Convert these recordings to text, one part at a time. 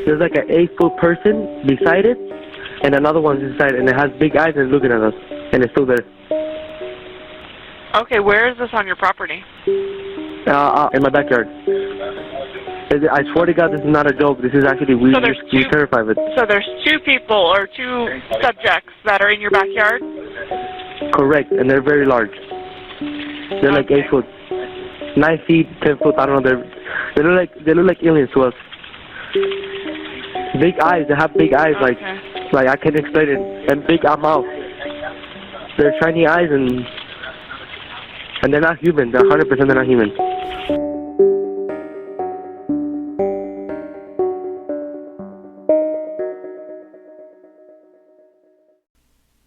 there's like an 8-foot person beside it, and another one's inside, and it has big eyes and looking at us, and it's still there. Okay, where is this on your property? In my backyard. I swear to God, this is not a joke. This is actually, we're terrified of it. So there's 2 people or 2 subjects that are in your backyard? Correct, and they're very large. They're like 8 foot, 9 feet, 10 foot. I don't know. They look like aliens to us. Big eyes. They have big eyes, like I can't explain it, and big mouth. They're shiny eyes, and they're not human. They're 100% they're not human.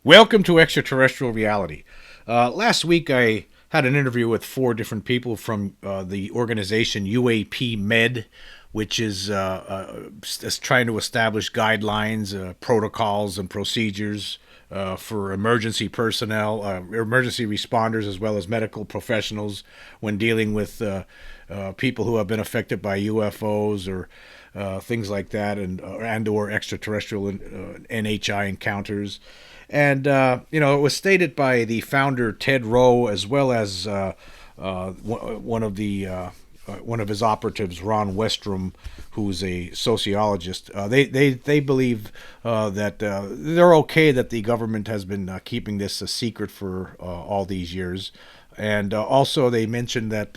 Welcome to Extraterrestrial Reality. Last week I had an interview with 4 different people from the organization UAP Med, which is trying to establish guidelines, protocols, and procedures for emergency personnel, emergency responders, as well as medical professionals when dealing with people who have been affected by UFOs or things like that, and or extraterrestrial NHI encounters. And, it was stated by the founder, Ted Rowe, as well as one of his operatives, Ron Westrom, who's a sociologist. They believe that they're okay that the government has been keeping this a secret for all these years. And also they mentioned that,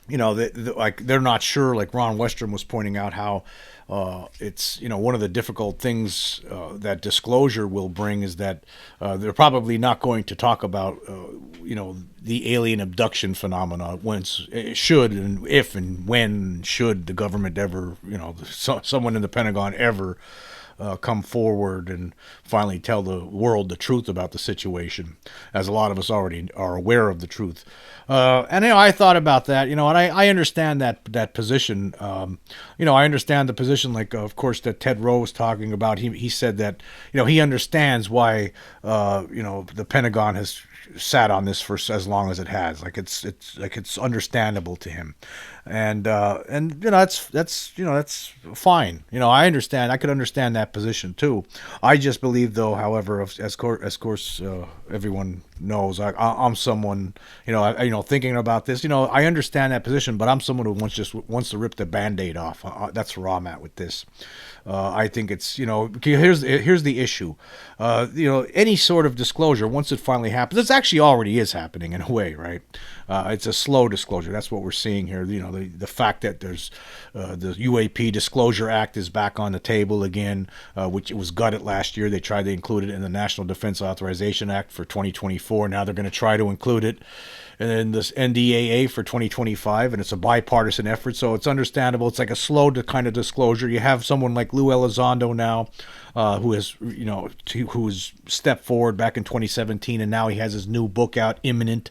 they're not sure, like Ron Westrom was pointing out, how it's, one of the difficult things that disclosure will bring is that they're probably not going to talk about, the alien abduction phenomena should and if and when should the government ever, someone in the Pentagon ever come forward and finally tell the world the truth about the situation, as a lot of us already are aware of the truth. And I thought about that, and I understand that position. I understand the position, like, of course, that Ted Rowe was talking about. He said that, he understands why, the Pentagon has sat on this for as long as it has. Like it's understandable to him. And that's fine. I understand. I could understand that position too. I just believe, though, however, as course everyone knows, I'm someone, thinking about this. I understand that position, but I'm someone who wants to rip the Band-Aid off. That's where I'm at with this. I think it's, here's the issue. Any sort of disclosure, once it finally happens, it actually already is happening in a way, right? It's a slow disclosure. That's what we're seeing here. The fact that there's the UAP Disclosure Act is back on the table again, which it was gutted last year. They tried to include it in the National Defense Authorization Act for 2024. Now they're going to try to include it in this NDAA for 2025, and it's a bipartisan effort, so it's understandable. It's like a slow kind of disclosure. You have someone like Lou Elizondo now, who has stepped forward back in 2017, and now he has his new book out, Imminent.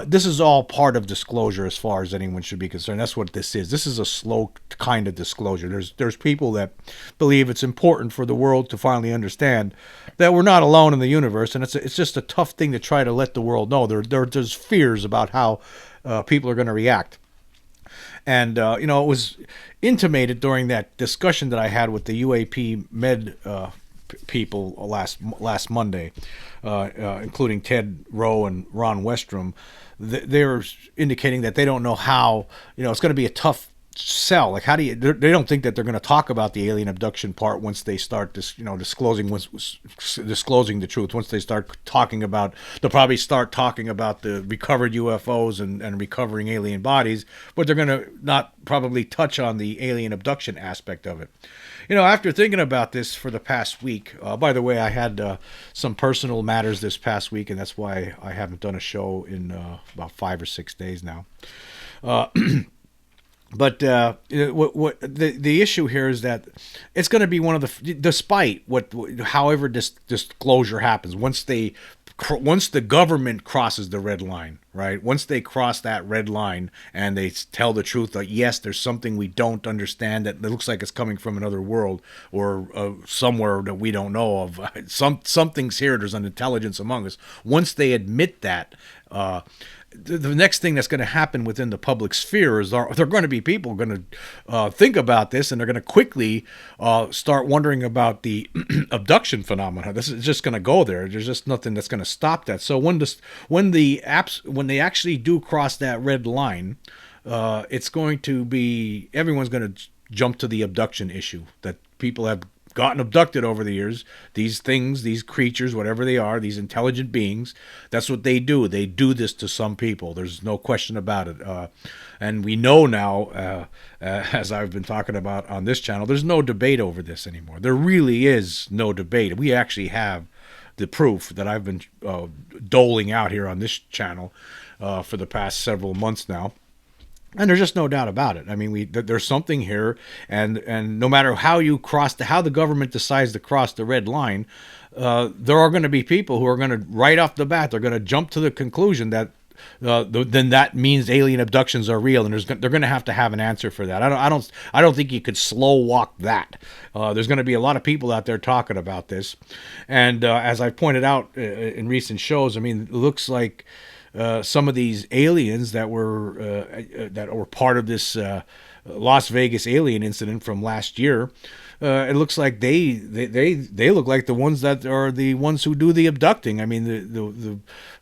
This is all part of disclosure as far as anyone should be concerned. That's what this is. This is a slow kind of disclosure. There's people that believe it's important for the world to finally understand that we're not alone in the universe, and it's just a tough thing to try to let the world know. There's fears about how people are going to react. And, it was intimated during that discussion that I had with the UAP Med people last Monday, including Ted Rowe and Ron Westrom. They were indicating that they don't know how, it's going to be a tough sell. Like, how do you? They don't think that they're going to talk about the alien abduction part once they start disclosing the truth. Once they start talking about, they'll probably start talking about the recovered UFOs and recovering alien bodies, but they're going to not probably touch on the alien abduction aspect of it. After thinking about this for the past week, by the way, I had some personal matters this past week, and that's why I haven't done a show in about 5 or 6 days now. But what the issue here is that it's going to be one of the, despite however disclosure happens, once the government crosses the red line, right? Once they cross that red line and they tell the truth that, yes, there's something we don't understand that looks like it's coming from another world or somewhere that we don't know of. Something's here. There's an intelligence among us. Once they admit that, the next thing that's going to happen within the public sphere is there are going to be people going to think about this, and they're going to quickly start wondering about the abduction phenomena. This is just going to go there. There's just nothing that's going to stop that. So when they actually do cross that red line, it's going to be, everyone's going to jump to the abduction issue, that people have gotten abducted over the years. These things, these creatures, whatever they are, these intelligent beings, that's what they do. They do this to some people. There's no question about it. And we know now, as I've been talking about on this channel, there's no debate over this anymore. There really is no debate. We actually have the proof that I've been doling out here on this channel for the past several months now. And there's just no doubt about it. I mean, there's something here, and no matter how you how the government decides to cross the red line, there are going to be people who are going to, right off the bat, they're going to jump to the conclusion that then that means alien abductions are real, and they're going to have an answer for that. I don't think you could slow walk that. There's going to be a lot of people out there talking about this, and as I pointed out in recent shows, I mean, it looks like some of these aliens that were part of this Las Vegas alien incident from last year, it looks like they look like the ones that are the ones who do the abducting. I mean,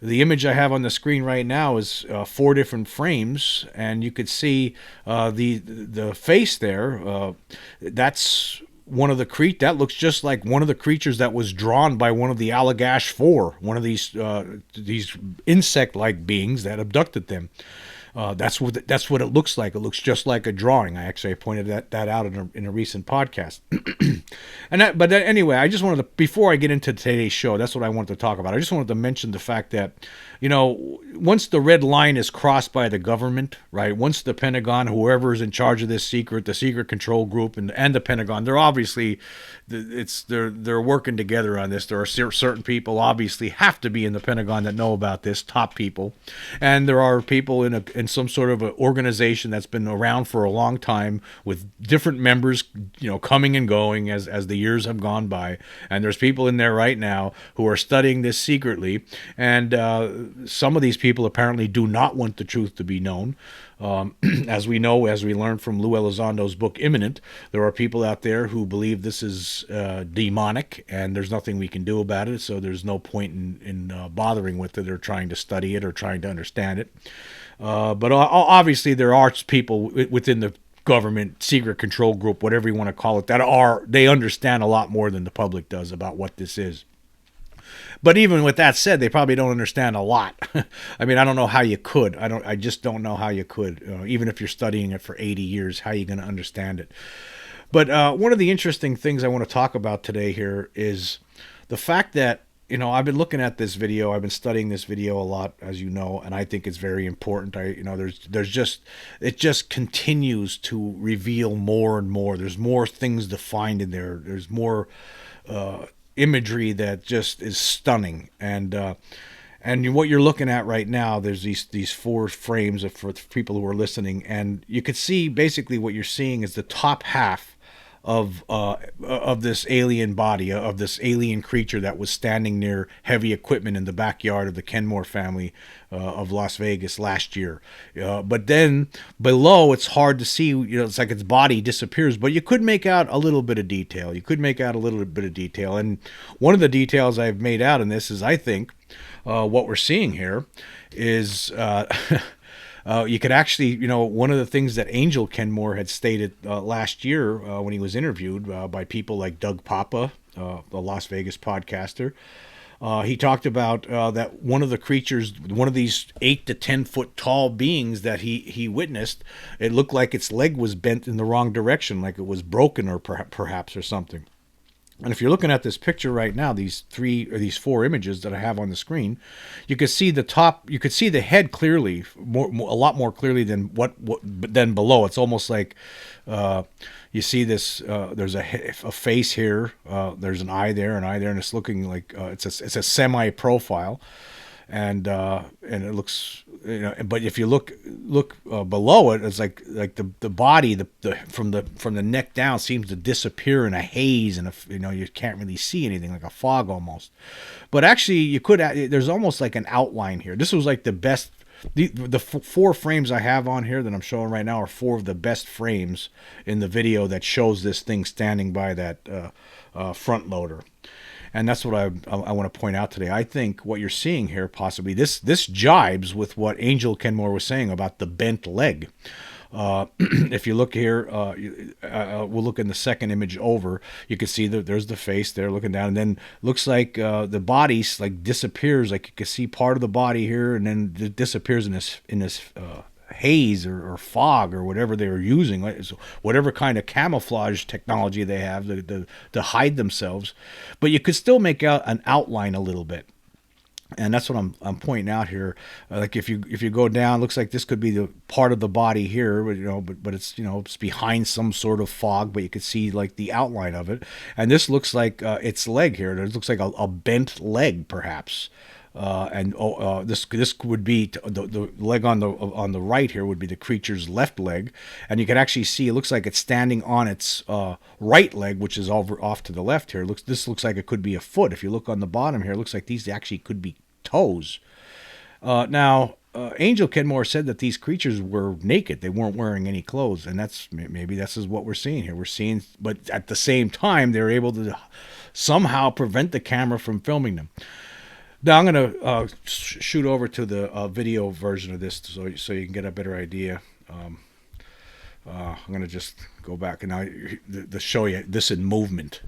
the image I have on the screen right now is 4 different frames, and you could see the face there. That's one of the that looks just like one of the creatures that was drawn by one of the Allagash 4, one of these insect-like beings that abducted them. That's what it looks like. It looks just like a drawing. I pointed that out in a recent podcast. But anyway, I just wanted to, before I get into today's show, that's what I wanted to talk about. I just wanted to mention the fact that, once the red line is crossed by the government, right? Once the Pentagon, whoever is in charge of this the secret control group, and the Pentagon, they're obviously, they're working together on this. There are certain people obviously have to be in the Pentagon that know about this, top people, and there are people in some sort of an organization that's been around for a long time with different members, coming and going as the years have gone by. And there's people in there right now who are studying this secretly, and some of these people apparently do not want the truth to be known. As we know, as we learned from Lou Elizondo's book Imminent, there are people out there who believe this is demonic, and there's nothing we can do about it, so there's no point in bothering with it or trying to study it or trying to understand it. But obviously there are people within the government, secret control group, whatever you want to call it, they understand a lot more than the public does about what this is. But even with that said, they probably don't understand a lot. I mean, I don't know how you could. I just don't know how you could. Even if you're studying it for 80 years, how are you going to understand it? But one of the interesting things I want to talk about today here is the fact that, I've been looking at this video. I've been studying this video a lot, as you know, and I think it's very important. It just continues to reveal more and more. There's more things to find in there. There's more imagery that just is stunning, and what you're looking at right now, there's these 4 frames for people who are listening, and you could see basically what you're seeing is the top half of this alien body, of this alien creature that was standing near heavy equipment in the backyard of the Kenmore family of Las Vegas last year. But then below, it's hard to see. It's like its body disappears, but you could make out a little bit of detail. And one of the details I've made out in this is, I think, what we're seeing here is you could actually, one of the things that Angel Kenmore had stated last year when he was interviewed by people like Doug Papa, the Las Vegas podcaster, he talked about that one of the creatures, one of these 8 to 10 foot tall beings that he witnessed, it looked like its leg was bent in the wrong direction, like it was broken or perhaps or something. And if you're looking at this picture right now, these 4 images that I have on the screen, you can see the top, you could see the head clearly, a lot more clearly than than below. It's almost like you see this. There's a face here. There's an eye there, and it's looking like it's a semi-profile, and it looks. But if you look below it, it's like the body, from the neck down seems to disappear in a haze, and you can't really see anything, like a fog almost. But actually, there's almost like an outline here. This was like the best the four frames I have on here that I'm showing right now are four of the best frames in the video that shows this thing standing by that front loader. And that's what I want to point out today. I think what you're seeing here, possibly, this jibes with what Angel Kenmore was saying about the bent leg. If you look here, we'll look in the second image over. You can see that there's the face there looking down, and then looks like the body like disappears. Like you can see part of the body here, and then it disappears in this haze or fog or whatever they were using, whatever kind of camouflage technology they have to hide themselves. But you could still make out an outline a little bit. And that's what I'm pointing out here. Like if you go down, looks like this could be the part of the body here, but it's it's behind some sort of fog, but you can see like the outline of it. And this looks like its leg here. It looks like a bent leg, perhaps. This would be the leg on the right here would be the creature's left leg, and you can actually see it looks like it's standing on its right leg, which is off to the left here. This looks like it could be a foot. If you look on the bottom here, it looks like these actually could be toes. Now, Angel Kenmore said that these creatures were naked; they weren't wearing any clothes, and maybe this is what we're seeing here. We're seeing, but at the same time, they're able to somehow prevent the camera from filming them. Now I'm going to shoot over to the video version of this so you can get a better idea. I'm going to just go back and now to show you this in movement,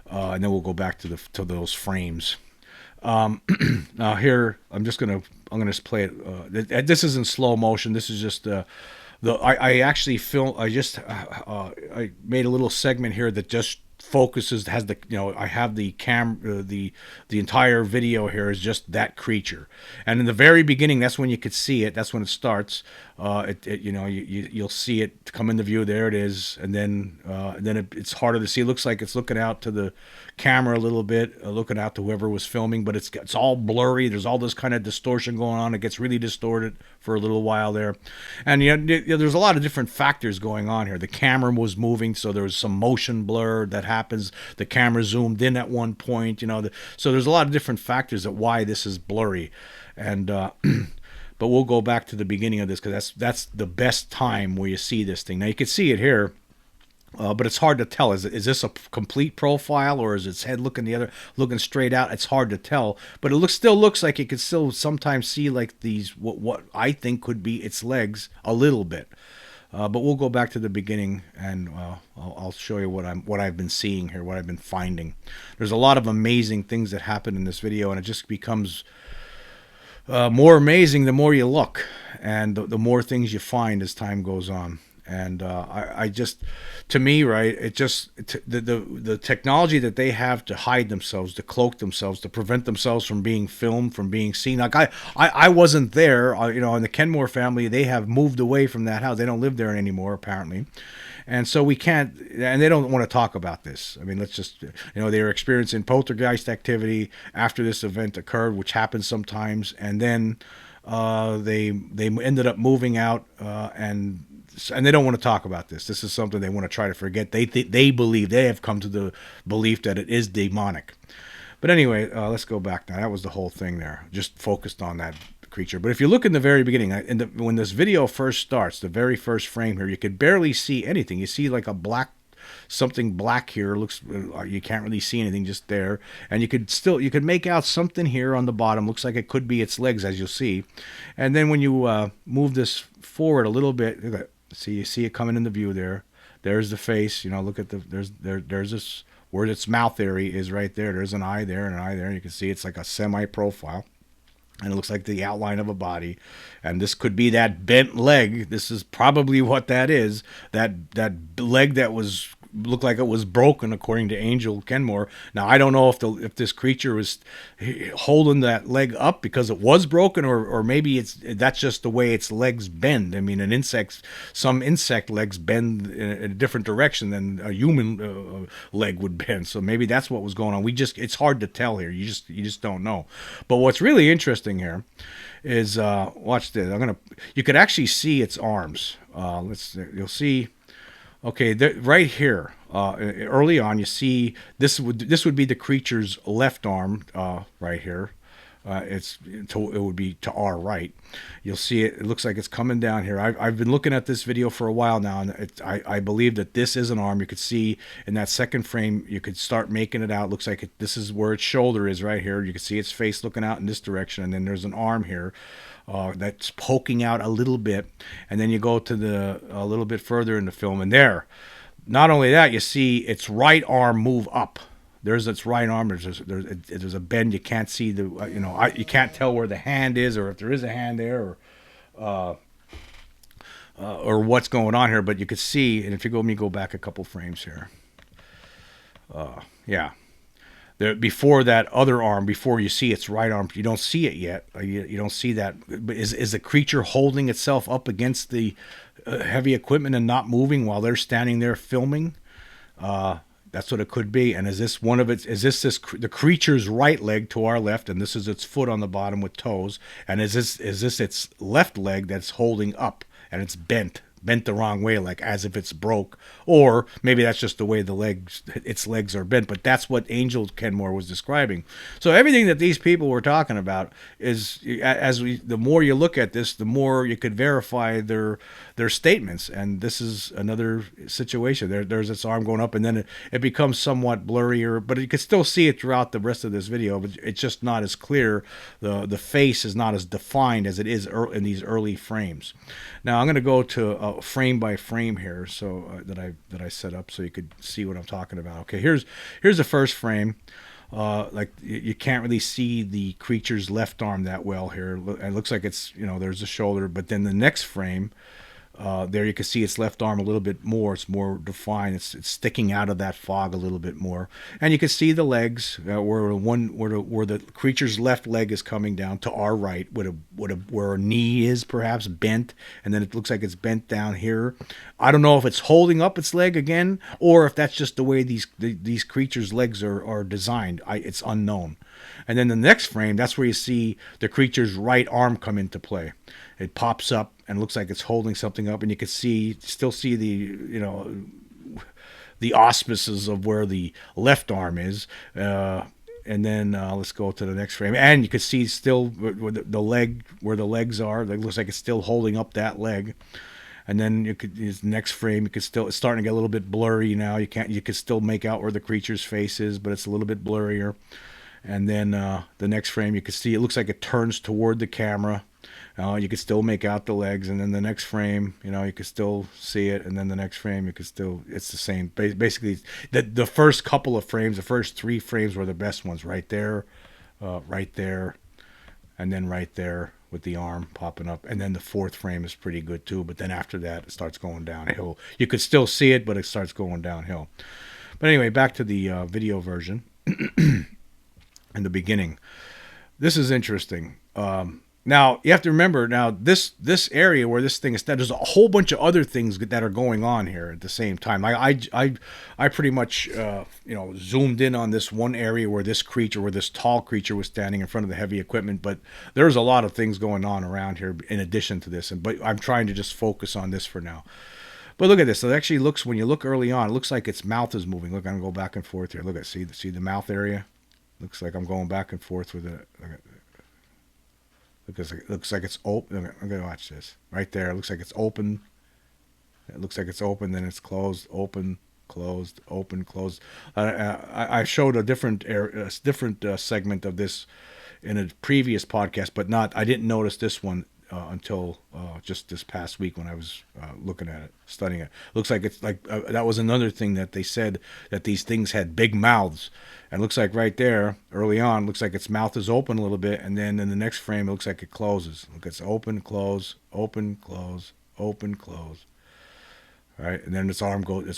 and then we'll go back to those frames. Now here I'm going to play it. This is in slow motion. This is just I actually I made a little segment here that just focuses, has the I have the the entire video here is just that creature, and in the very beginning, that's when you could see it. That's when it starts. You'll see it come into view. There it is, and then it's harder to see. It looks like it's looking out to the camera a little bit, looking out to whoever was filming, but it's all blurry. There's all this kind of distortion going on. It gets really distorted for a little while there, and there's a lot of different factors going on here. The camera was moving, so there was some motion blur that happens. The camera zoomed in at one point, so there's a lot of different factors at why this is blurry, and but we'll go back to the beginning of this because that's the best time where you see this thing. Now you can see it here, but it's hard to tell. Is this a complete profile, or is its head looking straight out? It's hard to tell, but it still looks like you can still sometimes see like these what I think could be its legs a little bit. But we'll go back to the beginning, and I'll show you what I've been seeing here, what I've been finding. There's a lot of amazing things that happen in this video, and it just becomes more amazing the more you look, and the more things you find as time goes on. And I just, to me, right, it just the technology that they have to hide themselves, to cloak themselves, to prevent themselves from being filmed, from being seen. Like I wasn't there, in the Kenmore family, they have moved away from that house. They don't live there anymore, apparently. And so we can't, and they don't want to talk about this. I mean, let's just, they were experiencing poltergeist activity after this event occurred, which happens sometimes. And then they ended up moving out, and they don't want to talk about this. This is something they want to try to forget. They believe, they have come to the belief that it is demonic. But anyway, let's go back now. That was the whole thing there, just focused on that creature. But if you look in the very beginning, when this video first starts, the very first frame here, you could barely see anything. You see like something black here. Looks, you can't really see anything just there, and you could make out something here on the bottom. Looks like it could be its legs, as you'll see. And then when you move this forward a little bit, you see it coming into view there. There's the face. Look at there's this where its mouth area is right there. There's an eye there and an eye there. And you can see it's like a semi-profile. And it looks like the outline of a body. And this could be that bent leg. This is probably what that is. That leg that looked like it was broken, according to Angel Kenmore. Now, I don't know if this creature was holding that leg up because it was broken, or maybe that's just the way its legs bend. I mean, some insect legs bend in a different direction than a human leg would bend. So maybe that's what was going on. It's hard to tell here. You just don't know. But what's really interesting here is watch this. You could actually see its arms. You'll see. Okay, right here, early on, you see this would be the creature's left arm, right here. it would be to our right. You'll see it. It looks like it's coming down here. I've been looking at this video for a while now, and I believe that this is an arm. You could see in that second frame, you could start making it out. It looks like this is where its shoulder is right here. You can see its face looking out in this direction, and then there's an arm here that's poking out a little bit. And then you go to a little bit further in the film, and there, not only that, you see its right arm move up. There's its right arm. There's a bend. You can't see you can't tell where the hand is, or if there is a hand there, or what's going on here. But you could see, and if you let me go back a couple frames here. Yeah, there before that other arm, before you see its right arm, you don't see it yet. You don't see that. But is the creature holding itself up against the heavy equipment and not moving while they're standing there filming? That's what it could be. And is this one of its? Is this the creature's right leg to our left, and this is its foot on the bottom with toes? And is this its left leg that's holding up and it's bent the wrong way, like as if it's broke? Or maybe that's just the way its legs are bent. But that's what Angel Kenmore was describing. So everything that these people were talking about is, the more you look at this, the more you could verify their statements. And this is another situation. There's its arm going up, and then it becomes somewhat blurrier, but you can still see it throughout the rest of this video. But it's just not as clear. The face is not as defined as it is in these early frames. Now I'm going to go to frame by frame here, so that I set up so you could see what I'm talking about. Okay, here's the first frame. Like you can't really see the creature's left arm that well here. It looks like it's, there's a shoulder, but then the next frame, there you can see its left arm a little bit more. It's more defined. It's sticking out of that fog a little bit more, and you can see the legs where the creature's left leg is coming down to our right, where a knee is perhaps bent, and then it looks like it's bent down here. I don't know if it's holding up its leg again, or if that's just the way these creatures' legs are designed. It's unknown. And then the next frame, that's where you see the creature's right arm come into play. It pops up and looks like it's holding something up, and you can still see the auspices of where the left arm is. And then let's go to the next frame, and you can see still where the legs are. It looks like it's still holding up that leg. And then next frame, it's starting to get a little bit blurry now. You can still make out where the creature's face is, but it's a little bit blurrier. And then the next frame, you can see it looks like it turns toward the camera. You can still make out the legs. And then the next frame, you can still see it. And then the next frame, it's the same. Basically, the first couple of frames, the first 3 frames were the best ones. Right there, and then right there with the arm popping up. And then the 4th frame is pretty good too. But then after that, it starts going downhill. You could still see it, but it starts going downhill. But anyway, back to the video version. In the beginning, this is interesting. Now you have to remember, this area where this thing is, there's a whole bunch of other things that are going on here at the same time. I pretty much zoomed in on this one area where this tall creature was standing in front of the heavy equipment, but there's a lot of things going on around here in addition to this, but I'm trying to just focus on this for now. But look at this. It actually looks, when you look early on, it looks like its mouth is moving. Look, I'm gonna go back and forth here. Look at see the mouth area. Looks like I'm going back and forth with it. Looks like it's open. I'm going to watch this. Right there. It looks like it's open. It looks like it's open, then it's closed, open, closed, open, closed. I showed a different segment of this in a previous podcast, but I didn't notice this one until just this past week when I was looking at it, studying it. Looks like it's like that was another thing that they said, that these things had big mouths. And it looks like right there, early on, looks like its mouth is open a little bit, and then in the next frame, it looks like it closes. Look, it's open, close, open, close, open, close. All right, and then its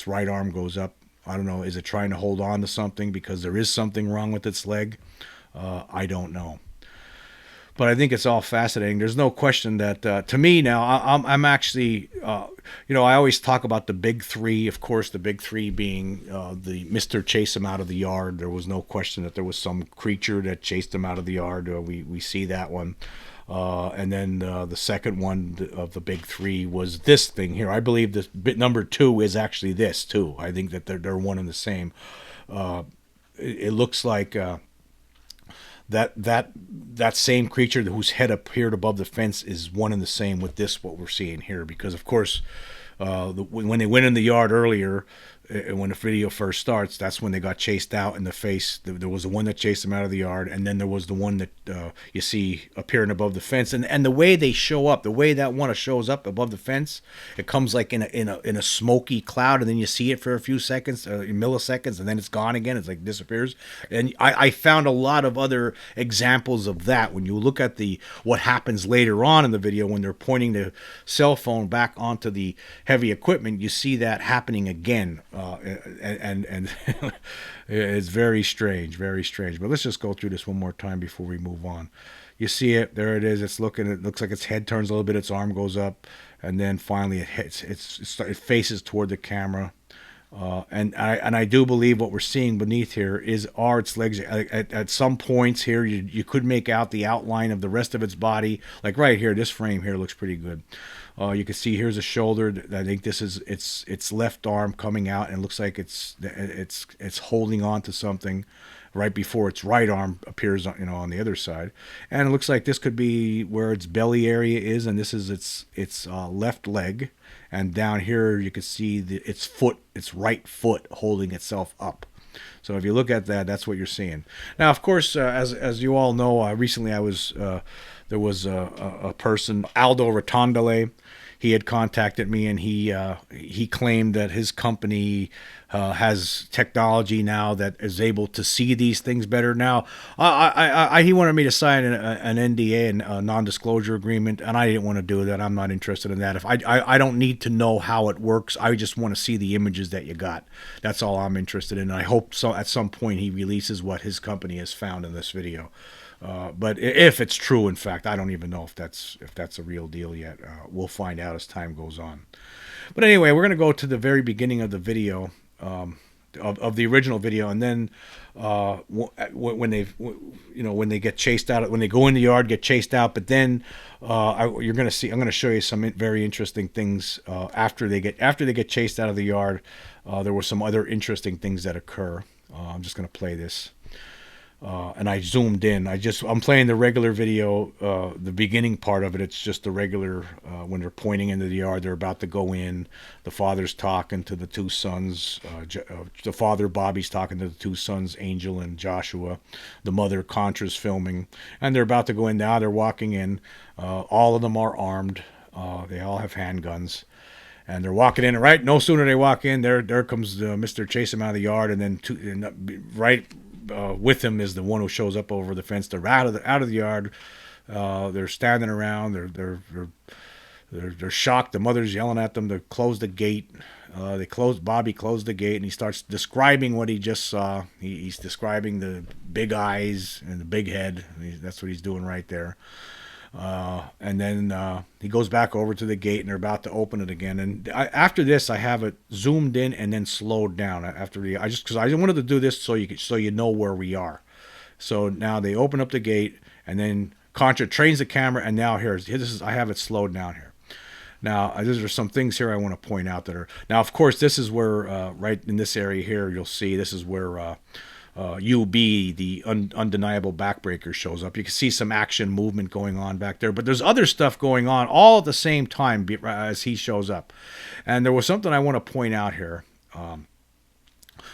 right arm goes up. I don't know, is it trying to hold on to something because there is something wrong with its leg? I don't know. But I think it's all fascinating. There's no question that, to me now, I'm actually, I always talk about the big 3. Of course, the big 3 being the Mr. Chase him out of the yard. There was no question that there was some creature that chased him out of the yard. We see that one. And then the second one of the big 3 was this thing here. I believe this bit number 2 is actually this too. I think that they're one and the same. It looks like... that same creature whose head appeared above the fence is one and the same with this, what we're seeing here. Because of course, when they went in the yard earlier, when the video first starts, that's when they got chased out in the face. There was the one that chased them out of the yard, and then there was the one that you see appearing above the fence. And the way they show up, the way that one shows up above the fence, it comes like in a smoky cloud, and then you see it for a few seconds, milliseconds, and then it's gone again. It's like disappears. And I found a lot of other examples of that when you look at what happens later on in the video when they're pointing the cell phone back onto the heavy equipment. You see that happening again. And it's very strange, very strange. But let's just go through this one more time before we move on. You see it, there it is. It looks like its head turns a little bit, its arm goes up, and then finally it faces toward the camera. And I do believe what we're seeing beneath here are its legs. At some points here, you could make out the outline of the rest of its body. Like right here, this frame here looks pretty good. You can see here's a shoulder. I think this is its left arm coming out, and it looks like it's holding on to something right before its right arm appears on the other side. And it looks like this could be where its belly area is, and this is its left leg. And down here you can see its right foot holding itself up. So if you look at that, that's what you're seeing. Now, of course, as you all know, recently there was a person, Aldo Rotondale. He had contacted me, and he claimed that his company has technology now that is able to see these things better. Now, he wanted me to sign an NDA, and a non-disclosure agreement, and I didn't want to do that. I'm not interested in that. If I don't need to know how it works. I just want to see the images that you got. That's all I'm interested in. And I hope so at some point he releases what his company has found in this video. But if it's true, in fact, I don't even know if that's a real deal yet. We'll find out as time goes on. But anyway, we're going to go to the very beginning of the video, of the original video, and then when they get chased out, when they go in the yard, get chased out. But then you're going to see. I'm going to show you some very interesting things after they get chased out of the yard. There were some other interesting things that occur. I'm just going to play this. And I zoomed in. I'm playing the regular video, the beginning part of it. It's just the regular, when they're pointing into the yard, they're about to go in. The father's talking to the two sons. The father, Bobby's talking to the two sons, Angel and Joshua. The mother, Contra's filming. And they're about to go in now. They're walking in. All of them are armed. They all have handguns. And they're walking in. Right, no sooner they walk in, there comes Mr. Chase them out of the yard. And then right with him is the one who shows up over the fence. They're out of the yard. They're standing around. They're shocked. The mother's yelling at them to close the gate. Bobby closed the gate, and he starts describing what he just saw. He's describing the big eyes and the big head. That's what he's doing right there. And then he goes back over to the gate, and they're about to open it again. And after this, I have it zoomed in and then slowed down. Because I wanted to do this so you know where we are. So now they open up the gate, and then Contra trains the camera, and now I have it slowed down here. Now, there are some things here I want to point out that are now. Of course, this is where right in this area here, you'll see this is where. UB, the undeniable backbreaker, shows up. You can see some action movement going on back there, but there's other stuff going on all at the same time as he shows up. And there was something I want to point out here.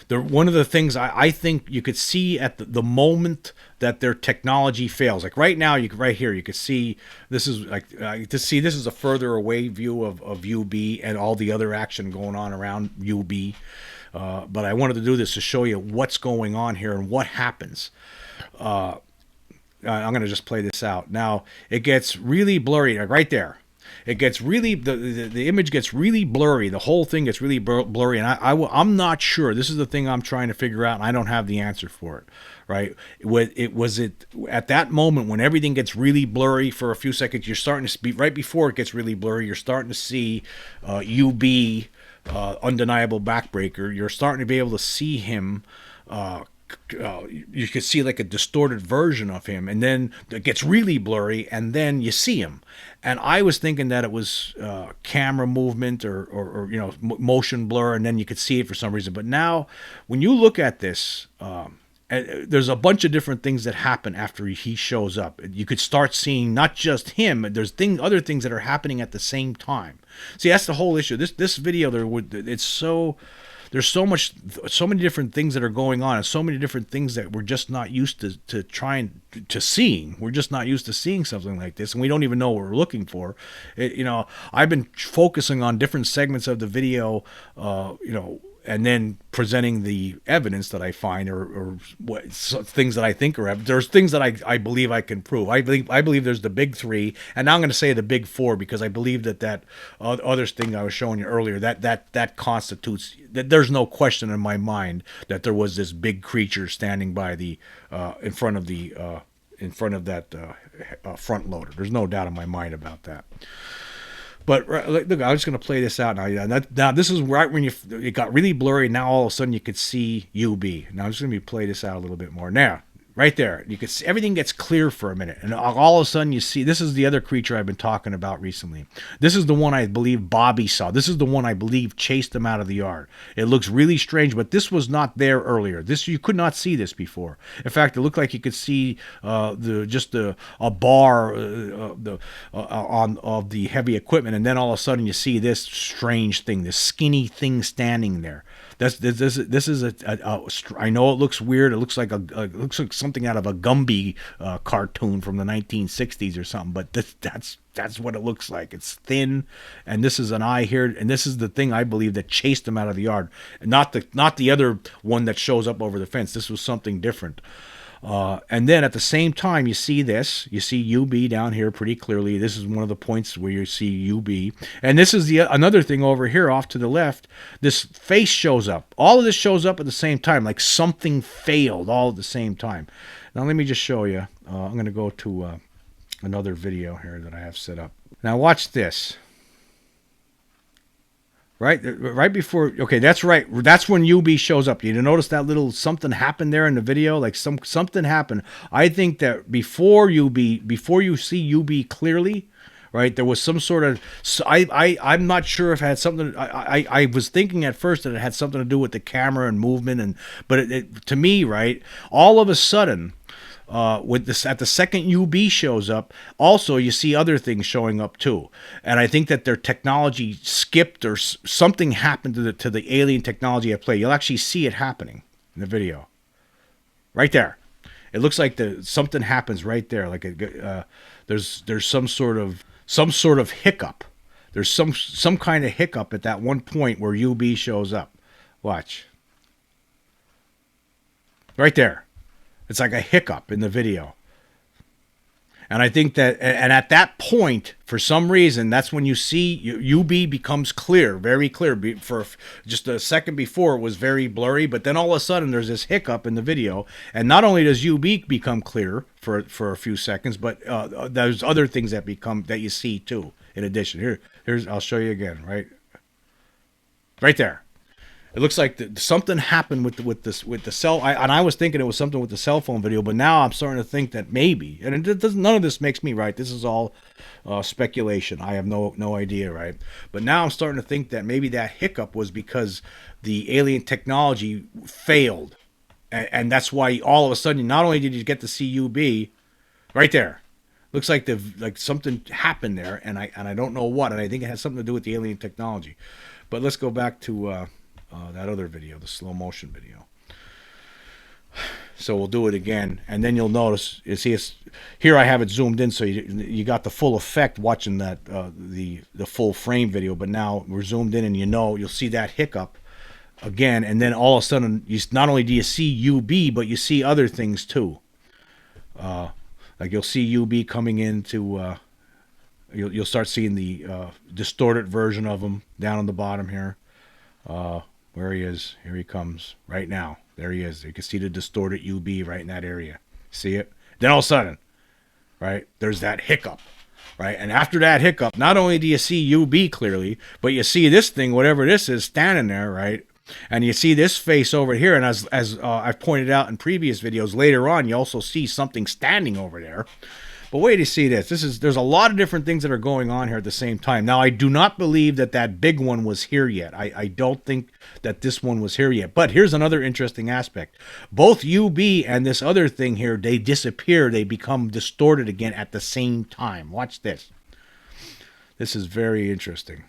One of the things I think you could see at the moment that their technology fails, like right now, right here, you could see this is this is a further away view of UB and all the other action going on around UB. But I wanted to do this to show you what's going on here and what happens. I'm going to just play this out. Now, it gets really blurry, like right there. It gets really, the image gets really blurry. The whole thing gets really blurry. And I'm not sure. This is the thing I'm trying to figure out, and I don't have the answer for it. Right? Was it at that moment when everything gets really blurry for a few seconds, you're starting to speak, right before it gets really blurry, you're starting to see UB, undeniable backbreaker. You're starting to be able to see him. You can see like a distorted version of him, and then it gets really blurry, and then you see him. And I was thinking that it was camera movement or motion blur, and then you could see it for some reason. But now, when you look at this, and there's a bunch of different things that happen after he shows up. You could start seeing not just him. There's other things that are happening at the same time. See, that's the whole issue. This video, there's so many different things that are going on, and so many different things that we're just not used to trying to seeing. We're just not used to seeing something like this, and we don't even know what we're looking for. I've been focusing on different segments of the video, and then presenting the evidence that I find, or things that I think are. There's things that I believe I can prove. I believe there's the big three, and now I'm going to say the big four, because I believe that other thing I was showing you earlier, that constitutes that. There's no question in my mind that there was this big creature standing by the in front of that front loader. There's no doubt in my mind about that. But look, I'm just going to play this out now. Now this is right when it got really blurry. Now all of a sudden you could see UB. Now I'm just going to play this out a little bit more. Now, right there, you could see everything gets clear for a minute, and all of a sudden you see this is the other creature I've been talking about recently. This is the one I believe Bobby saw. This is the one I believe chased him out of the yard. It looks really strange, but this was not there earlier. You could not see this before. In fact, it looked like you could see a bar of the heavy equipment, and then all of a sudden you see this strange thing, this skinny thing standing there. This is I know it looks weird. It looks like something out of a Gumby cartoon from the 1960s or something. But that's what it looks like. It's thin, and this is an eye here, and this is the thing I believe that chased him out of the yard. Not the other one that shows up over the fence. This was something different. And then at the same time, you see UB down here pretty clearly. This is one of the points where you see UB. And this is another thing over here off to the left. This face shows up. All of this shows up at the same time, like something failed all at the same time. Now let me just show you. I'm going to go to another video here that I have set up. Now watch this. Right before, okay, that's right. That's when UB shows up. You notice that little something happened there in the video, like something happened. I think that before you see UB clearly, right, there was some sort of. I'm not sure if it had something. I was thinking at first that it had something to do with the camera and movement, but to me, right, all of a sudden. With this, at the second UB shows up, also you see other things showing up too, and I think that their technology skipped or something happened to the alien technology at play. You'll actually see it happening in the video, right there. It looks like something happens right there. Like there's some sort of hiccup. There's some kind of hiccup at that one point where UB shows up. Watch. Right there. It's like a hiccup in the video. And I think that, and at that point, for some reason, that's when you see UB becomes clear, very clear. For just a second before, it was very blurry, but then all of a sudden there's this hiccup in the video. And not only does UB become clear for a few seconds, but there's other things that you see too, in addition. Here's I'll show you again, right there. It looks like something happened with the cell. And I was thinking it was something with the cell phone video, but now I'm starting to think that maybe. And none of this makes me right. This is all speculation. I have no idea, right? But now I'm starting to think that maybe that hiccup was because the alien technology failed, and that's why all of a sudden, not only did you get to see UB, right there. Looks like something happened there, and I don't know what, and I think it has something to do with the alien technology. But let's go back to. That other video, the slow motion video. So we'll do it again, and then you'll notice. You see, here I have it zoomed in, so you got the full effect watching that the full frame video. But now we're zoomed in, and you'll see that hiccup again, and then all of a sudden, not only do you see UB, but you see other things too. Like you'll see UB coming into. You'll start seeing the distorted version of him down on the bottom here. Where he is, here he comes right now. There he is. You can see the distorted UB right in that area. See it? Then all of a sudden, right, there's that hiccup, right? And after that hiccup, not only do you see UB clearly, but you see this thing, whatever this is, standing there, right? And you see this face over here. And as I've pointed out in previous videos, later on, you also see something standing over there. But wait to see this. There's a lot of different things that are going on here at the same time. Now, I do not believe that big one was here yet. I don't think that this one was here yet. But here's another interesting aspect. Both UB and this other thing here, they disappear. They become distorted again at the same time. Watch this. This is very interesting.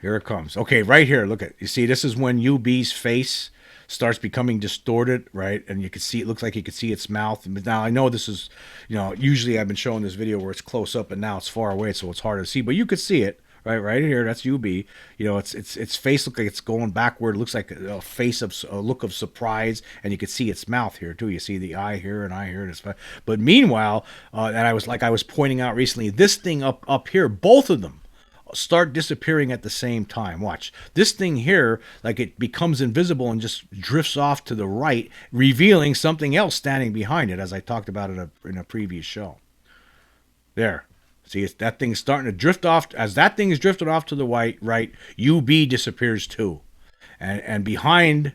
Here it comes. Okay, right here. Look at, you see, this is when UB's face starts becoming distorted, right? And you can see, it looks like you can see its mouth. But now I know this is, usually I've been showing this video where it's close up, and now it's far away, so it's hard to see. But you could see it, right here. That's UB. Its face looks like it's going backward. It looks like a face of a look of surprise, and you can see its mouth here too. You see the eye here and eye here. But meanwhile, and I was pointing out recently, this thing up here, both of them start disappearing at the same time. Watch this thing here, like it becomes invisible and just drifts off to the right, revealing something else standing behind it, as I talked about in a previous show. There, see, that thing's starting to drift off. As that thing is drifted off to the right, UB disappears too, and behind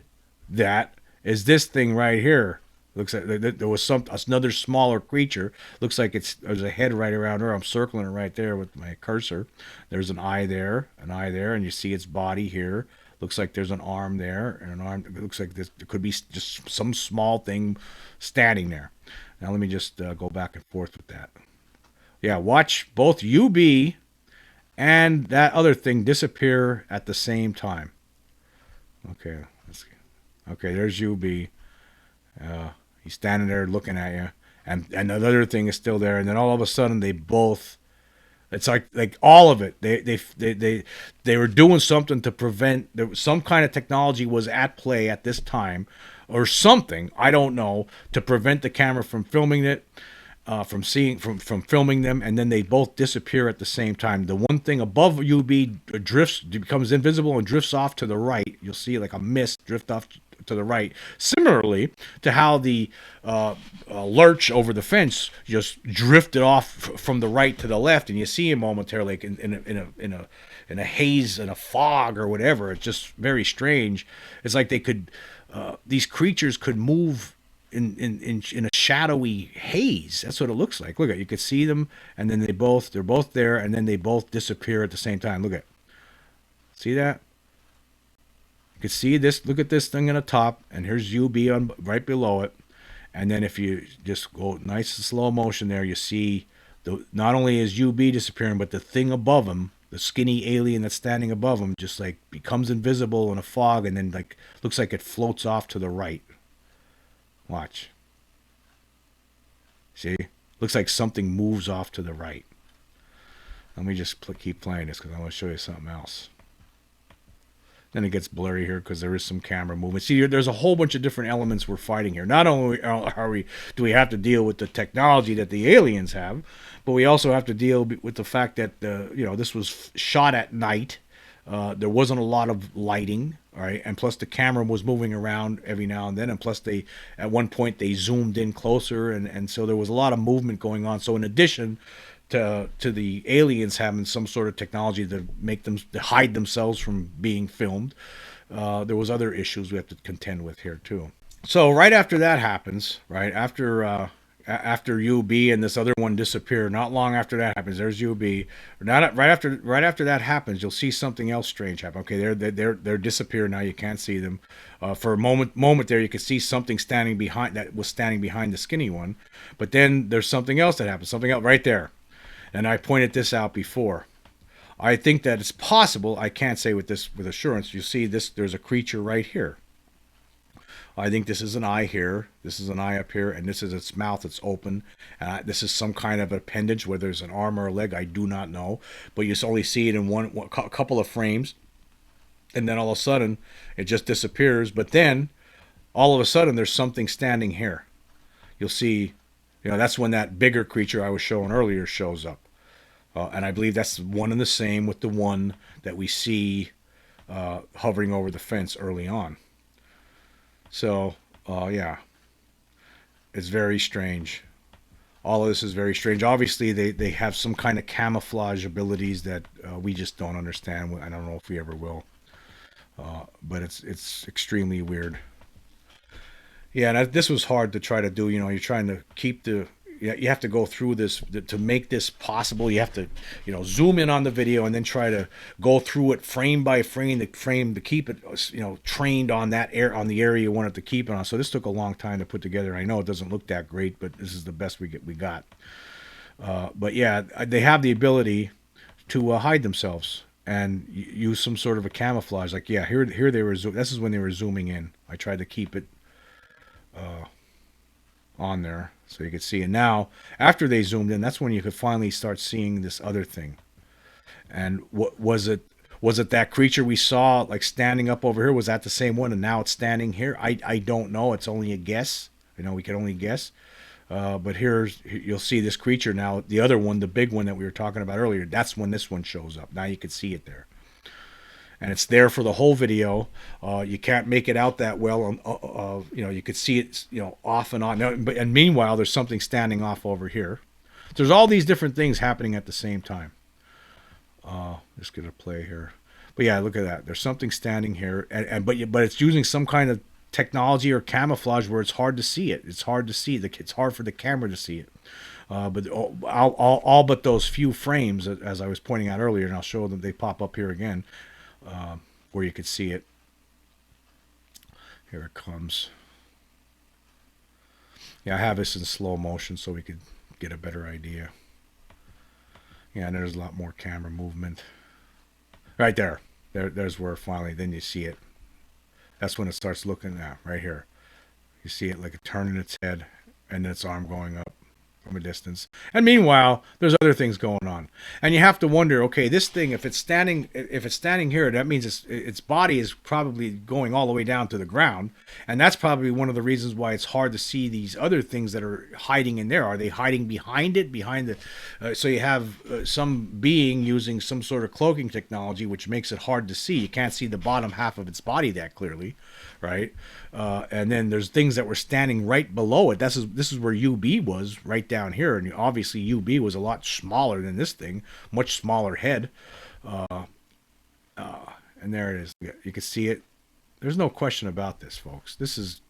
that is this thing right here. Looks like there was another smaller creature. Looks like there's a head right around her. I'm circling it right there with my cursor. There's an eye there, and you see its body here. Looks like there's an arm there, and an arm. It looks like there could be just some small thing standing there. Now let me just go back and forth with that. Yeah, watch both UB and that other thing disappear at the same time. Okay, okay. There's UB. He's standing there looking at you, and the other thing is still there, and then all of a sudden they both, it's like all of it, they were doing something to prevent, there was some kind of technology was at play at this time or something, I don't know, to prevent the camera from filming it, from filming them, and then they both disappear at the same time. The one thing above UB becomes invisible and drifts off to the right. You'll see like a mist drift off to the right, similarly to how the lurch over the fence just drifted off from the right to the left, and you see him momentarily like in a haze, in a fog or whatever. It's just very strange. It's like they could these creatures could move in a shadowy haze. That's what it looks like. Look at, you could see them, and then they're both there, and then they both disappear at the same time. Look at, see that? You can see this. Look at this thing on the top, and here's UB right below it. And then if you just go nice and slow motion there, you see not only is UB disappearing, but the thing above him, the skinny alien that's standing above him, just like becomes invisible in a fog, and then like looks like it floats off to the right. Watch. See? Looks like something moves off to the right. Let me just keep playing this because I want to show you something else. Then it gets blurry here because there is some camera movement. See, there's a whole bunch of different elements we're fighting here. Not only do we have to deal with the technology that the aliens have, but we also have to deal with the fact that this was shot at night. There wasn't a lot of lighting, all right, and plus the camera was moving around every now and then, and plus at one point they zoomed in closer, and so there was a lot of movement going on. So in addition to the aliens having some sort of technology to make them to hide themselves from being filmed, there was other issues we have to contend with here too. So right after that happens, right after UB and this other one disappear, not long after that happens, there's UB. Right after that happens, you'll see something else strange happen. Okay, they're disappear now. You can't see them. For a moment there, you could see something standing behind the skinny one. But then there's something else that happens. Something else right there. And I pointed this out before. I think that it's possible. I can't say with assurance. You see this, there's a creature right here. I think this is an eye here. This is an eye up here, and this is its mouth. It's open. This is some kind of appendage, whether it's an arm or a leg, I do not know. But you only see it in a couple of frames, and then all of a sudden it just disappears. But then all of a sudden there's something standing here. You'll see. That's when that bigger creature I was showing earlier shows up. And I believe that's one and the same with the one that we see hovering over the fence early on. So, yeah, it's very strange. All of this is very strange. Obviously, they have some kind of camouflage abilities that we just don't understand. I don't know if we ever will. But it's extremely weird. Yeah, and this was hard to try to do. You're trying to keep the you have to go through this to make this possible. You have to, zoom in on the video and then try to go through it frame by frame to keep it, trained on on the area you want it to keep it on. So this took a long time to put together. I know it doesn't look that great, but this is the best we got. But yeah, they have the ability to hide themselves and use some sort of a camouflage. Like, yeah, here they were. This is when they were zooming in. I tried to keep it on there so you could see. And now, after they zoomed in, that's when you could finally start seeing this other thing. And what was it? Was it that creature we saw like standing up over here? Was that the same one? And now it's standing here. I don't know. It's only a guess. We can only guess. But you'll see this creature now. The other one, the big one that we were talking about earlier, that's when this one shows up. Now you can see it there. And it's there for the whole video. You can't make it out that well. You could see it, off and on. And meanwhile, there's something standing off over here. There's all these different things happening at the same time. Just gonna play here. But yeah, look at that. There's something standing here, but it's using some kind of technology or camouflage where it's hard to see it. It's hard to see. It's hard for the camera to see it. But all but those few frames, as I was pointing out earlier, and I'll show them. They pop up here again, where you could see it. Here it comes. Yeah, I have this in slow motion so we could get a better idea. Yeah, and there's a lot more camera movement. Right there. There's where finally, then you see it. That's when it starts looking at, right here. You see it like it turning its head and then its arm going up from a distance. And meanwhile, there's other things going on. And you have to wonder, okay, this thing, if it's standing here, that means its body is probably going all the way down to the ground. And that's probably one of the reasons why it's hard to see these other things that are hiding in there. Are they hiding behind it? So you have some being using some sort of cloaking technology, which makes it hard to see. You can't see the bottom half of its body that clearly, right? And then there's things that were standing right below it. This is where UB was, right down here. And obviously UB was a lot smaller than this thing, much smaller head. And there it is. You can see it. There's no question about this, folks. This is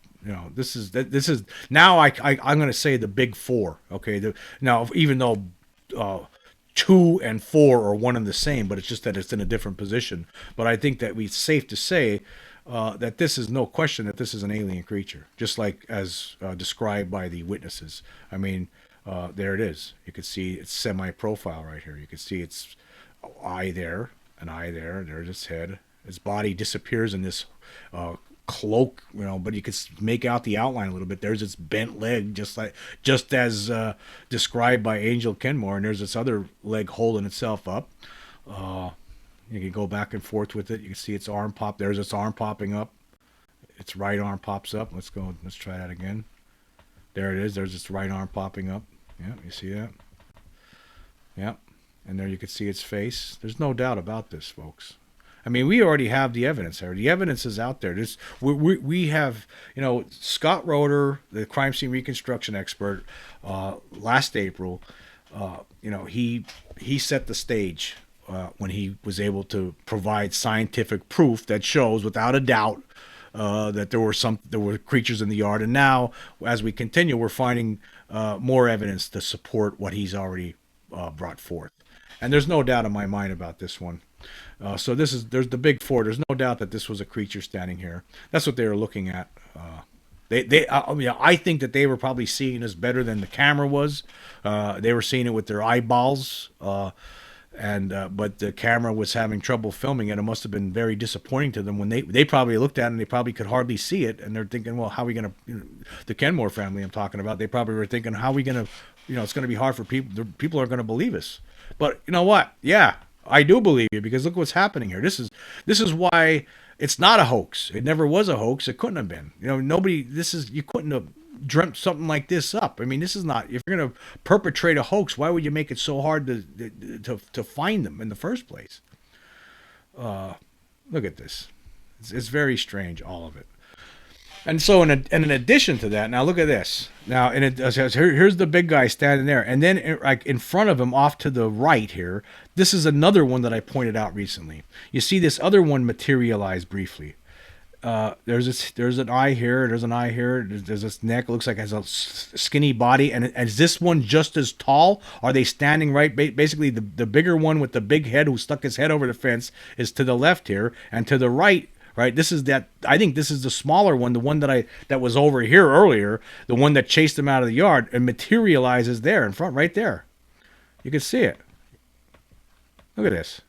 now I'm going to say the big four. Okay. Now, even though 2 and 4 are one and the same, but it's just that it's in a different position. But I think that it's safe to say that this is no question that this is an alien creature, just like as described by the witnesses. I mean, there it is. You can see its semi-profile right here. You can see its eye there, an eye there. There's its head. Its body disappears in this cloak, but you can make out the outline a little bit. There's its bent leg, just as described by Angel Kenmore, and there's this other leg holding itself up. You can go back and forth with it. You can see its arm pop. There's its arm popping up. Its right arm pops up. Let's try that again. There it is. There's its right arm popping up. Yeah, you see that? Yeah. And there you can see its face. There's no doubt about this, folks. I mean, we already have the evidence there. The evidence is out there. We have, Scott Roeder, the crime scene reconstruction expert, last April, he set the stage when he was able to provide scientific proof that shows without a doubt that there were creatures in the yard. And now, as we continue, we're finding more evidence to support what he's already brought forth. And there's no doubt in my mind about this one. So there's the big four. There's no doubt that this was a creature standing here. That's what they were looking at. I think that they were probably seeing this better than the camera was. They were seeing it with their eyeballs, but the camera was having trouble filming it. It must have been very disappointing to them when they probably looked at it and they probably could hardly see it. And they're thinking, well, how are we going to, the Kenmore family I'm talking about, they probably were thinking, how are we going to, it's going to be hard for people. People are going to believe us. But you know what? Yeah, I do believe you, because look what's happening here. This is why it's not a hoax. It never was a hoax. It couldn't have been. You couldn't have dreamt something like this up. I mean, this is not, if you're going to perpetrate a hoax, why would you make it so hard to find them in the first place? Look at this. It's very strange, all of it. And so, in addition to that, now look at this. Now, here's the big guy standing there, and then in front of him, off to the right here, this is another one that I pointed out recently. You see this other one materialize briefly. There's an eye here. There's an eye here. There's this neck. It looks like it has a skinny body. And is this one just as tall? Are they standing right? Basically, the bigger one with the big head who stuck his head over the fence is to the left here, and to the right. Right. This is that. I think this is the smaller one, the one that was over here earlier, the one that chased him out of the yard, and materializes there in front, right there. You can see it. Look at this.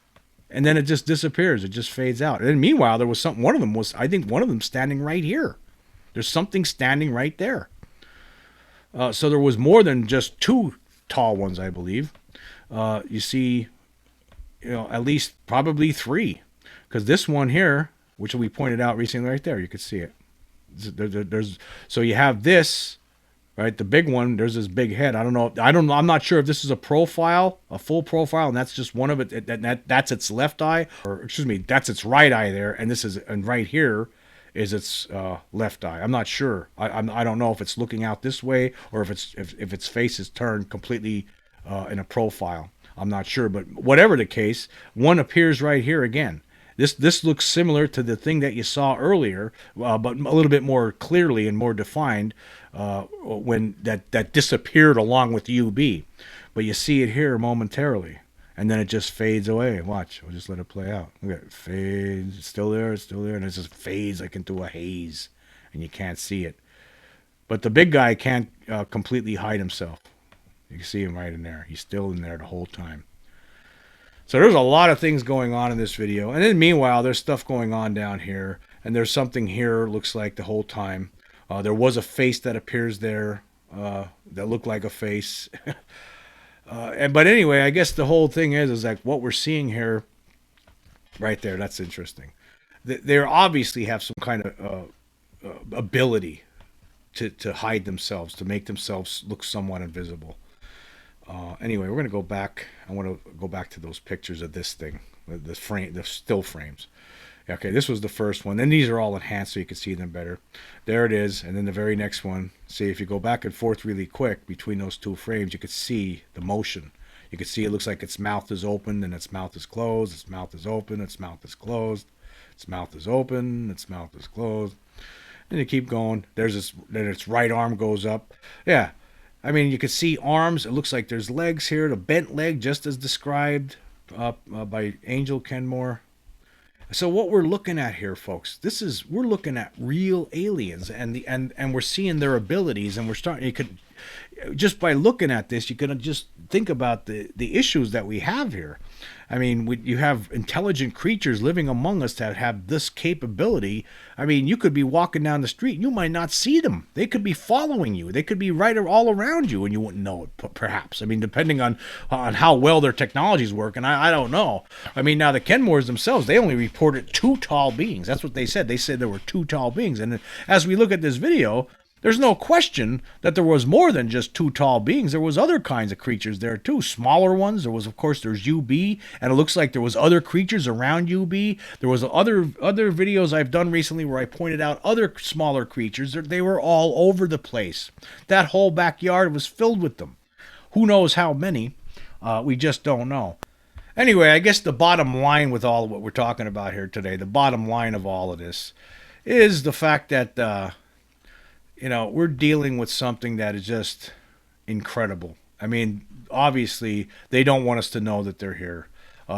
And then it just disappears. It just fades out. And then meanwhile, there was something. I think one of them standing right here. There's something standing right there. So there was more than just two tall ones, I believe. You see, at least probably three, because this one here, which we pointed out recently, right there, you could see it. So you have this. Right, the big one. There's this big head. I don't know. I'm not sure if this is a profile, a full profile, and that's just one of it. That's its left eye, or excuse me, that's its right eye there, and right here is its left eye. I'm not sure. I don't know if it's looking out this way or if its face is turned completely in a profile. I'm not sure, but whatever the case, one appears right here again. This looks similar to the thing that you saw earlier, but a little bit more clearly and more defined when that disappeared along with UB. But you see it here momentarily, and then it just fades away. Watch, we'll just let it play out. Look at it, fades. It's still there, and it just fades like into a haze, and you can't see it. But the big guy can't completely hide himself. You can see him right in there. He's still in there the whole time. So there's a lot of things going on in this video. And then meanwhile, there's stuff going on down here. And there's something here, looks like the whole time. There was a face that appears there that looked like a face. But anyway, I guess the whole thing is like what we're seeing here right there. That's interesting. They obviously have some kind of ability to hide themselves, to make themselves look somewhat invisible. Anyway, we're going to go back. I want to go back to those pictures of this thing, the still frames. Okay, this was the first one. Then these are all enhanced so you can see them better. There it is. And then the very next one. See, if you go back and forth really quick between those two frames, you could see the motion. You can see it looks like its mouth is open and its mouth is closed. Its mouth is open. Its mouth is closed. Its mouth is open. Its mouth is closed. And you keep going. There's this. Then its right arm goes up. Yeah. I mean, you can see arms. It looks like there's legs here. The bent leg, just as described by Angel Kenmore. So what we're looking at here, folks, we're looking at real aliens, and we're seeing their abilities, and we're starting. You could just by looking at this, you can just think about the issues that we have here. I mean, you have intelligent creatures living among us that have this capability. I mean, you could be walking down the street, you might not see them. They could be following you. They could be right all around you, and you wouldn't know it, perhaps. I mean, depending on how well their technologies work, and I don't know. I mean, now the Kenmores themselves, they only reported 2 tall beings. That's what they said. They said there were 2 tall beings. And as we look at this video, there's no question that there was more than just 2 tall beings. There was other kinds of creatures there too, smaller ones. There was, of course, there's UB, and it looks like there was other creatures around UB. There was other videos I've done recently where I pointed out other smaller creatures. They were all over the place. That whole backyard was filled with them. Who knows how many? We just don't know. Anyway, I guess the bottom line with all of what we're talking about here today, the bottom line of all of this is the fact that we're dealing with something that is just incredible. I mean, obviously, they don't want us to know that they're here.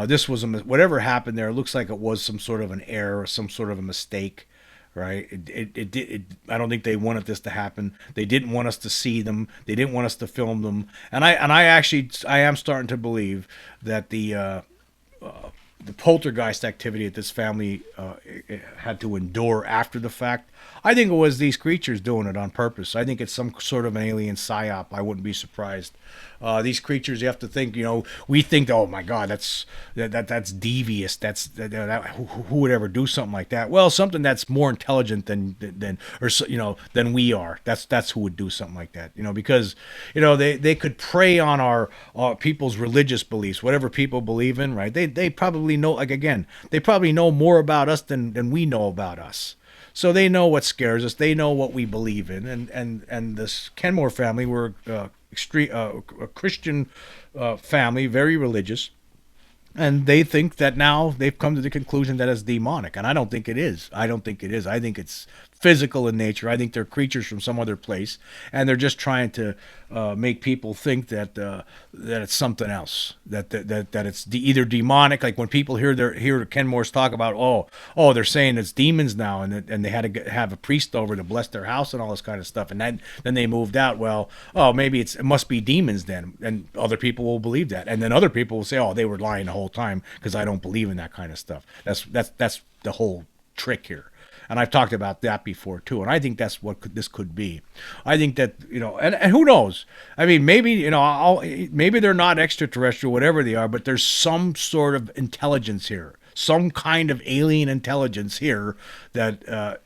This was whatever happened there. It looks like it was some sort of an error or some sort of a mistake, right? I don't think they wanted this to happen. They didn't want us to see them. They didn't want us to film them. And I am starting to believe that the poltergeist activity that this family had to endure after the fact, I think it was these creatures doing it on purpose. I think it's some sort of an alien psyop. I wouldn't be surprised. These creatures, you have to think, we think, oh my God, that's devious. Who would ever do something like that? Well, something that's more intelligent than we are. That's who would do something like that. Because they could prey on our people's religious beliefs, whatever people believe in, right? They probably know, they probably know more about us than we know about us. So they know what scares us. They know what we believe in. And this Kenmore family were a Christian family, very religious. And they think that now they've come to the conclusion that it's demonic, and I don't think it is. I don't think it is. I think it's physical in nature. I think they're creatures from some other place, and they're just trying to make people think that that it's something else. That it's either demonic. Like when people hear Kenmore's talk about they're saying it's demons now, and they had to have a priest over to bless their house and all this kind of stuff, and then they moved out. Well, maybe it must be demons then, and other people will believe that, and then other people will say, oh, they were lying the whole time because I don't believe in that kind of stuff. That's the whole trick here. And I've talked about that before too, and I think that's what this could be. I think that and who knows? I mean, maybe maybe they're not extraterrestrial, whatever they are, but there's some sort of intelligence here, some kind of alien intelligence here that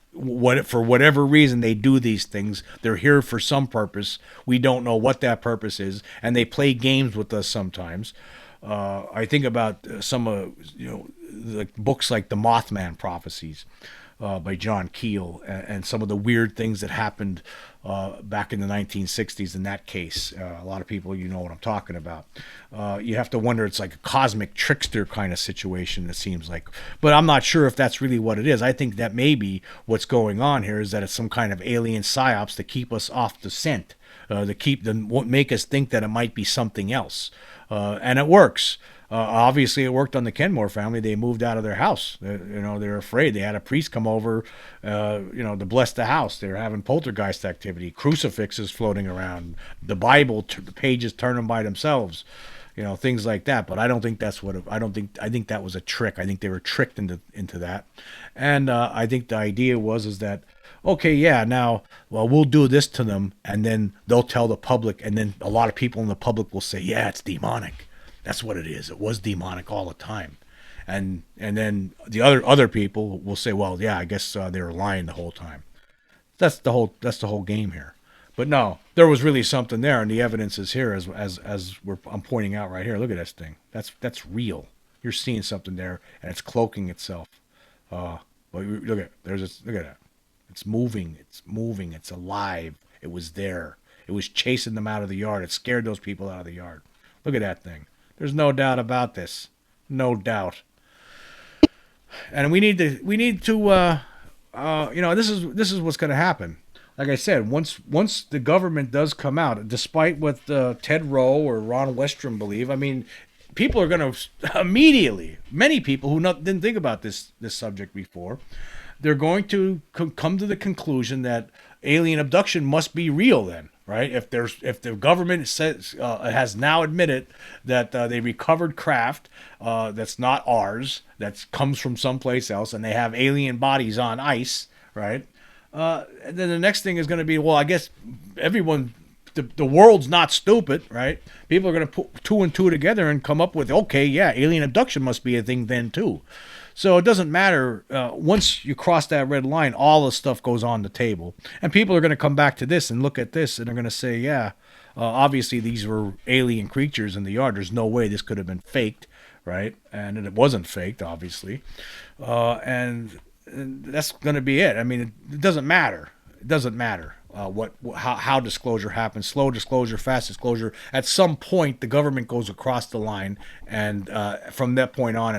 for whatever reason they do these things. They're here for some purpose. We don't know what that purpose is, and they play games with us sometimes. I think about some of the books like the Mothman Prophecies. By John Keel, and some of the weird things that happened back in the 1960s in that case. A lot of people, know what I'm talking about. You have to wonder, it's like a cosmic trickster kind of situation, it seems like. But I'm not sure if that's really what it is. I think that maybe what's going on here is that it's some kind of alien psyops to keep us off the scent, to make us think that it might be something else. And it works. Obviously, it worked on the Kenmore family. They moved out of their house. They're afraid. They had a priest come over, to bless the house. They're having poltergeist activity, crucifixes floating around, the Bible, the pages turning by themselves, things like that. But I don't think that's what. I think that was a trick. I think they were tricked into that, and I think the idea is that. Okay, yeah, now, we'll do this to them, and then they'll tell the public, and then a lot of people in the public will say, yeah, it's demonic. That's what it is. It was demonic all the time. And then the other people will say, well, yeah, I guess they were lying the whole time. That's the whole game here. But no, there was really something there, and the evidence is here as I'm pointing out right here. Look at this thing. That's real. You're seeing something there, and it's cloaking itself. But look at that. It's moving. It's alive. It was there. It was chasing them out of the yard. It scared those people out of the yard. Look at that thing. There's no doubt about this. No doubt. And we need to this is what's going to happen. Like I said, once the government does come out, despite what Ted Rowe or Ron Westrom believe, I mean, people are going to immediately, many people who didn't think about this subject before, they're going to come to the conclusion that alien abduction must be real then, right? If the government says has now admitted that they recovered craft that's not ours, that comes from someplace else, and they have alien bodies on ice, right? And then the next thing is going to be, well, I guess everyone, the world's not stupid, right? People are going to put two and two together and come up with, okay, yeah, alien abduction must be a thing then too. So it doesn't matter. Once you cross that red line, all the stuff goes on the table. And people are going to come back to this and look at this, and they're going to say, yeah, obviously these were alien creatures in the yard. There's no way this could have been faked, right? And it wasn't faked, obviously. And that's going to be it. I mean, it doesn't matter. It doesn't matter how disclosure happens. Slow disclosure, fast disclosure. At some point, the government goes across the line, and from that point on,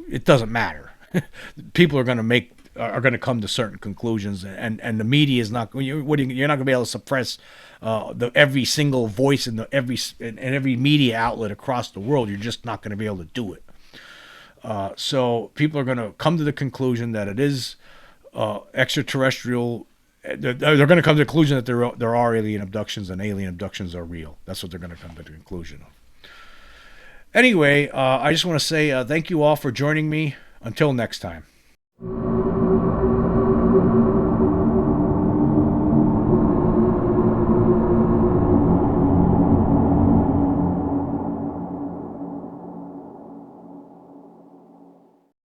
it doesn't matter. People are going to come to certain conclusions, and the media is not. You're not going to be able to suppress every single voice in every media outlet across the world. You're just not going to be able to do it. So people are going to come to the conclusion that it is extraterrestrial. They're going to come to the conclusion that there are alien abductions, and alien abductions are real. That's what they're going to come to the conclusion of. Anyway, I just want to say thank you all for joining me. Until next time.